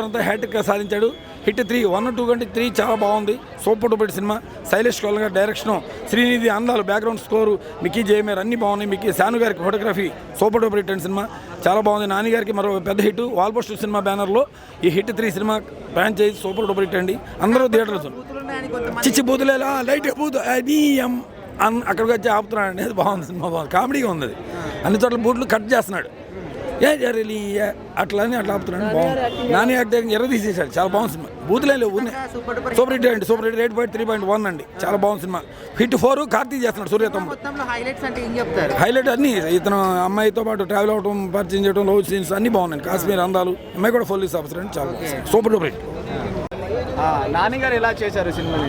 అంతా హ్యాట్రిక్ సాధించాడు. హిట్ 3 1 2 కంటే 3 చాలా బాగుంది. Super duper cinema. Shailesh coal గారి డైరెక్షన్, శ్రీనిధి అందాలు, బ్యాక్గ్రౌండ్ స్కోరు, మిక్కీ జయమేర్ అన్నీ బాగున్నాయి. మిక్కీ శాను గారికి photography super duper hit cinema చాలా బాగుంది. నాని గారికి మరో పెద్ద హిట్ వాల్పోస్ట్ సినిమా బ్యానర్లో ఈ hit 3 cinema franchise super duper hit అండి. అందరూ థియేటర్స్ చిచ్చి బూతులేలా లైట్ బూతు అది అక్కడికి వచ్చి ఆపుతున్నాడు అండి. అది బాగుంది సినిమా, బాగుంది, కామెడీగా ఉంది. అది అన్ని చోట్ల బూట్లు కట్ చేస్తున్నాడు అట్లా ఆపుతున్నాడు. బాగుంది. నాని యాక్టింగ్ ఎర్ర తీసేసాడు, చాలా బాగుంది సినిమా. బూతులే లేవు, సూపర్ హిట్ అండి. సూపర్ హిట్ 8.3.1 అండి, చాలా బాగుంది సినిమా. హిట్ 4 కార్తీక్ చేస్తున్నాడు. సూర్య తమ్ముడు హైలైట్ అన్ని ఇతను అమ్మాయితో పాటు ట్రావెల్ అవడం, పరిచయం చేయడం, లవ్ సీన్స్ అన్ని బాగున్నాయి. కాశ్మీర్ అందాలు, అమ్మాయి కూడా పోలీస్ ఆఫీసర్ అండి, చాలా సూపర్ డూపర్ హిట్. నాని గారు ఎలా చేశారు సినిమాని?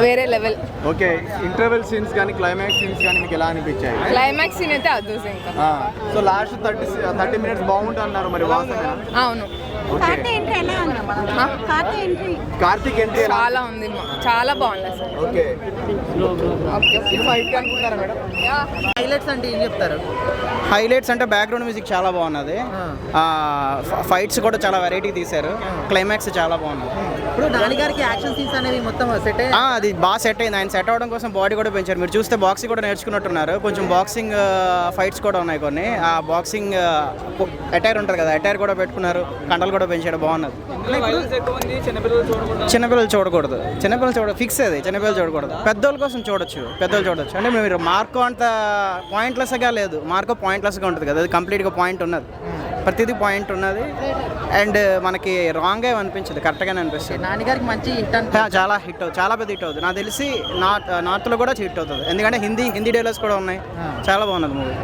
వేరే లెవెల్. ఓకే, ఇంటర్వెల్ సీన్స్ కానీ క్లైమాక్స్ సీన్స్ కానీ మీకు ఎలా అనిపించాయి? క్లైమాక్స్ సీన్ అయితే అద్భుతం. ఇంకా సో లాస్ట్ 30 మినిట్స్ బాగుంటుంది అన్నారు, మరి వాస్తవేనా? అవును, కార్తీక్ ఎంట్రీ చాలా ఉంది, చాలా బాగుంది అసలు. ఓకే, హైలైట్స్ అంటే ఏం చెప్తారు? హైలైట్స్ అంటే బ్యాక్గ్రౌండ్ మ్యూజిక్ చాలా బాగున్నది, ఫైట్స్ కూడా చాలా వెరైటీ తీశారు, క్లైమాక్స్ చాలా బాగున్నది. ఇప్పుడు నాని గారికి యాక్షన్ సీన్స్ అనేవి మొత్తం సెట్ అది బాగా సెట్ అయింది. ఆయన సెట్ అవడం కోసం బాడీ కూడా పెంచారు. మీరు చూస్తే బాక్సింగ్ కూడా నేర్చుకున్నట్టున్నారు. కొంచెం బాక్సింగ్ ఫైట్స్ కూడా ఉన్నాయి కొన్ని. ఆ బాక్సింగ్ అటైర్ ఉంటుంది కదా, అటైర్ కూడా పెట్టుకున్నారు, కండలు కూడా పెంచాడు, బాగున్నది. చిన్నపిల్లలు చూడకూడదు, ఫిక్స్ అది, చిన్నపిల్లలు చూడకూడదు. పెద్దోళ్ళ కోసం చూడొచ్చు, అంటే మీరు మార్కో అంత పాయింట్లెస్గా లేదు, మార్కో పాయింట్లెస్గా ఉంటుంది కదా, అది కంప్లీట్గా పాయింట్ ఉన్నది, ప్రతిదీ పాయింట్ ఉన్నది. అండ్ మనకి రాంగ్ ఏమి అనిపించదు, కరెక్ట్గానే అనిపిస్తుంది. నాని గారికి మంచి హిట్ చాలా హిట్ అవుతుంది, చాలా పెద్ద హిట్ అవుతుంది. నాకు తెలిసి నార్త్లో కూడా హిట్ అవుతుంది, ఎందుకంటే హిందీ డైలాగ్స్ కూడా ఉన్నాయి. చాలా బాగున్నది మూవీ.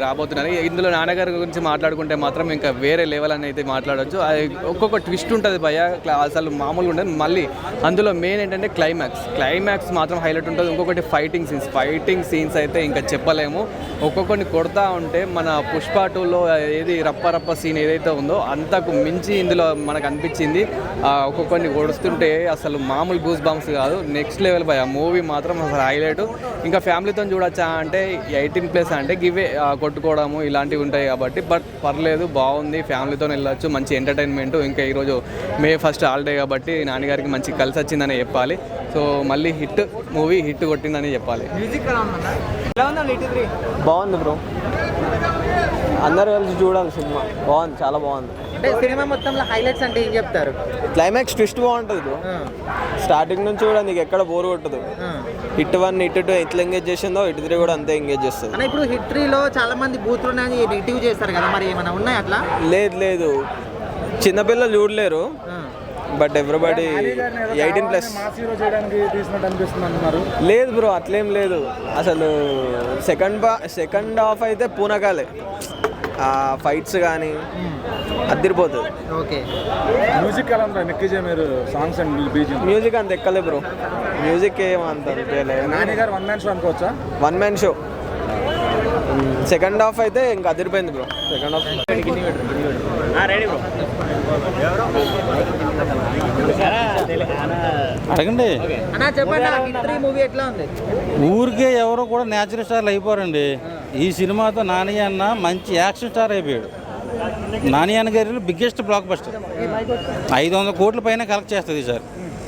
రాబోతున్నారు. ఇందులో నాన్నగారి గురించి మాట్లాడుకుంటే మాత్రం ఇంకా వేరే లెవెల్ అని అయితే మాట్లాడవచ్చు. అది ఒక్కొక్క ట్విస్ట్ ఉంటుంది భయ, అసలు మామూలుగా ఉంటుంది. మళ్ళీ అందులో మెయిన్ ఏంటంటే క్లైమాక్స్ మాత్రం హైలైట్ ఉంటుంది. ఇంకొకటి ఫైటింగ్ సీన్స్ అయితే ఇంకా చెప్పలేము. ఒక్కొక్కరిని కొడతా ఉంటే మన పుష్ప 2లో ఏది రప్ప సీన్ ఏదైతే ఉందో అంతకు మించి ఇందులో మనకు అనిపించింది. ఒక్కొక్కరిని కొడుతుంటే అసలు మామూలు గూస్ బంప్స్ కాదు, నెక్స్ట్ లెవెల్ భయ. మూవీ మాత్రం అసలు హైలైట్. ఇంకా ఫ్యామిలీతో చూడొచ్చా అంటే 18+ అంటే గివే కొట్టుకోవడము ఇలాంటివి ఉంటాయి కాబట్టి, బట్ పర్లేదు, బాగుంది, ఫ్యామిలీతో వెళ్ళొచ్చు, మంచి ఎంటర్టైన్మెంట్. ఇంకా ఈరోజు May 1st హాలిడే కాబట్టి నాన్నగారికి మంచి కలిసి వచ్చిందని చెప్పాలి. సో మళ్ళీ మూవీ హిట్ కొట్టిందని చెప్పాలి. బాగుంది బ్రో, అందరూ కలిసి చూడాలి సినిమా, బాగుంది, చాలా బాగుంది. అంటే సినిమా మొత్తంలో హైలైట్స్ అంటే ఏం చెప్తారు? క్లైమాక్స్ ట్విస్ట్ బాగుంటుంది బ్రో, స్టార్టింగ్ నుంచి కూడా నీకు ఎక్కడ బోర్ కొట్టదు. హిట్ 1 హిట్ 2 ఎట్లా ఎంగేజ్ చేసిందో హిట్ 3 కూడా అంతే ఎంగేజ్ చేస్తుంది. అంటే ఇప్పుడు హిట్ 3లో చాలా మంది బూతులు ఉన్నాయని నెగిటివ్ చేస్తారు కదా, మరి ఏమైనా ఉన్నాయి అట్లా? లేదు, చిన్నపిల్లలు చూడలేరు, బట్ ఎవ్రీబడి 18+. లేదు బ్రో, అట్లేం లేదు. అసలు సెకండ్ హాఫ్ అయితే పూనకాలే, ఫైట్స్ కానీ అదిరిపోతుంది. ఓకే, మ్యూజిక్ ఎలా ఉంది? మిక్కీ జయమేర్ సాంగ్స్ అండ్ మ్యూజిక్ అంత ఎక్కలే బ్రో, మ్యూజిక్ ఏమంత నాని గారు వన్ మ్యాన్ షో అనుకోవచ్చా? One man show. Second half అయితే ఇంకా అదిరిపోయింది bro. Second half ready bro, అడగండి. అన్నా చెప్పండి, హిట్ 3 మూవీ ఎట్లా ఉంది? ఊరికే ఎవరో కూడా న్యాచురల్ స్టార్లు అయిపోరండి. ఈ సినిమాతో నాని అన్న మంచి యాక్షన్ స్టార్ అయిపోయాడు. నాని అన్న గారి బిగ్గెస్ట్ బ్లాక్ బస్టర్, 500 కోట్ల పైన కలెక్ట్ చేస్తుంది సార్.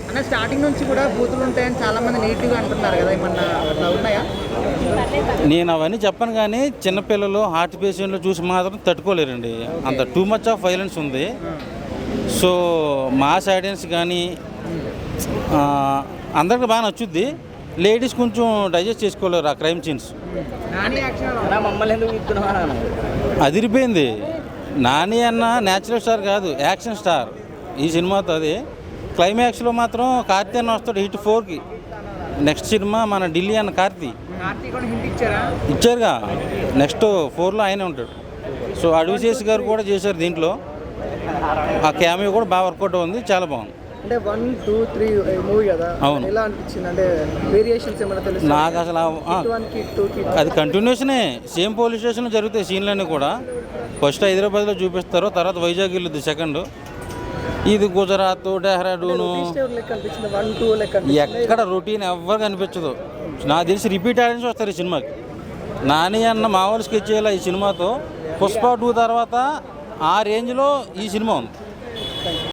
అన్న స్టార్టింగ్ నుంచి కూడా బూతులు ఉంటాయని చాలా మంది నెగిటివ్గా అంటున్నారు కదా, ఏమన్నా అట్లా ఉన్నాయా? నేను అవన్నీ చెప్పను, కానీ చిన్నపిల్లలు, హార్ట్ పేషెంట్లు చూసి మాత్రం తట్టుకోలేరండి, అంత టూ మచ్ ఆఫ్ వైలెన్స్ ఉంది. సో మాస్ ఆడియన్స్ కానీ అందరికి బాగా నచ్చుద్ది. లేడీస్ కొంచెం డైజెస్ట్ చేసుకోలేరు ఆ క్రైమ్ సీన్స్. అదిరిపోయింది. నాని అన్న న్యాచురల్ స్టార్ కాదు, యాక్షన్ స్టార్ ఈ సినిమాతో. అది క్లైమాక్స్లో మాత్రం కార్తీ అన్న వస్తాడు హిట్ 4కి. నెక్స్ట్ సినిమా మన ఢిల్లీ అన్న కార్తీ ఇచ్చారుగా, నెక్స్ట్ 4లో ఆయనే ఉంటాడు. సో అడ్విశేష్ గారు కూడా చేశారు దీంట్లో, ఆ క్యామియో కూడా బాగా వర్కౌట్ ఉంది, చాలా బాగుంది. అంటే 1 2 3 మూవీ కదా, అవును. ఎలా అనిపించింది? అంటే వేరియేషన్స్ ఏమైనా తెలుసు? నాకు అసలు అది కంటిన్యూషనే, సేమ్ పోలీస్ స్టేషన్లో జరుగుతాయి సీన్లన్నీ కూడా. ఫస్ట్ హైదరాబాద్లో చూపిస్తారు, తర్వాత వైజాగ్ వెళ్ళుద్ది సెకండ్. ఇది గుజరాత్, డెహ్రాడూను, ఎక్కడ రొటీన్ ఎవ్వరు కనిపించదు. నాకు తెలిసి రిపీట్ ఆడియన్స్ వస్తారు ఈ సినిమాకి. నాని అన్న మామూలు స్కెచ్ చేయాలి ఈ సినిమాతో. పుష్ప 2 తర్వాత ఆ రేంజ్లో ఈ సినిమా ఉంది.